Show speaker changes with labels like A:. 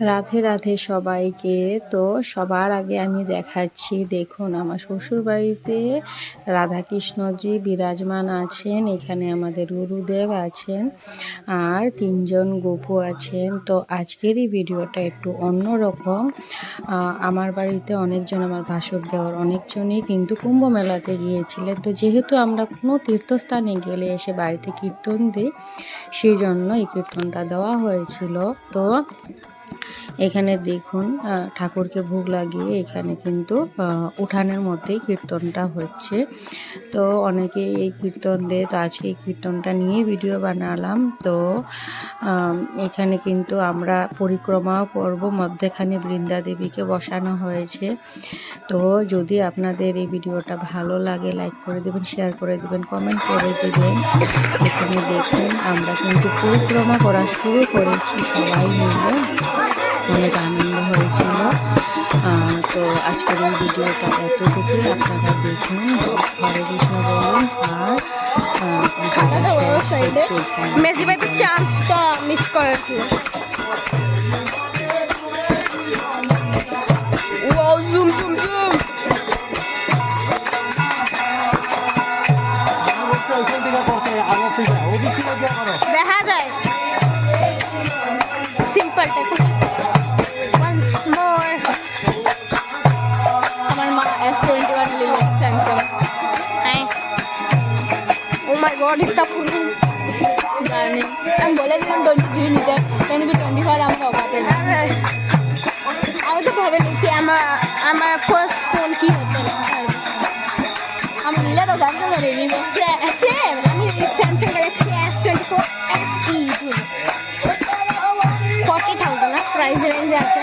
A: রাধে রাধে সবাইকে। তো সবার আগে আমি দেখাচ্ছি, দেখুন আমার শ্বশুর বাড়িতে রাধাকৃষ্ণজি বিরাজমান আছেন। এখানে আমাদের গুরুদেব আছেন আর তিনজন গোপু আছেন। তো আজকের এই ভিডিওটা একটু অন্যরকম। আমার বাড়িতে অনেকজন, আমার ভাসুর দেওয়ার অনেকজনই কিন্তু কুম্ভ মেলাতে গিয়েছিলেন। তো যেহেতু আমরা কোনো তীর্থস্থানে গেলে এসে বাড়িতে কীর্তন দিই, সেই জন্য এই কীর্তনটা দেওয়া হয়েছিল। তো এখানে দেখুন ঠাকুরকে ভোগ লাগিয়ে এখানে কিন্তু উঠানের মধ্যেই কীর্তনটা হচ্ছে। তো অনেকে এই কীর্তন দেয়, তো আজকে এই কীর্তনটা নিয়ে ভিডিও বানালাম। তো এখানে কিন্তু আমরা পরিক্রমাও করব, মধ্যেখানে বৃন্দা দেবীকে বসানো হয়েছে। তো যদি আপনাদের এই ভিডিওটা ভালো লাগে লাইক করে দেবেন, শেয়ার করে দেবেন, কমেন্ট করে দেবেন। এখানে দেখুন আমরা কিন্তু পরিক্রমা করা শুরু করেছি সবাই মিলে, অনেক আনন্দ হয়েছিল। তো আজকের এই ভিডিওটা এতটুকুই, আপনারা দেখুন, হরে কৃষ্ণ বলুন আর
B: মেসি ভাই তো চান্সটা মিস করেছে। Wow, zoom zoom zoom. দেখা যায় সিম্পলটা। ওয়ান্স মোর আমার মা S21 লিলে স্যামসাং। হ্যাঁ, ও মাই গড, ইটটা পুরো জানি। আমি বলে দিলাম 23 নিতে, কিন্তু 24 আমরা অবাতে না। আমি তো ভাবে নিচ্ছি আমার ফার্স্ট ফোন কি হতে আমি নিলে তো জানতে পারি নিব। আমি স্যামসাং গ্যালাক্সি S24 FE 40,000 না প্রাইস রেঞ্জে আছে।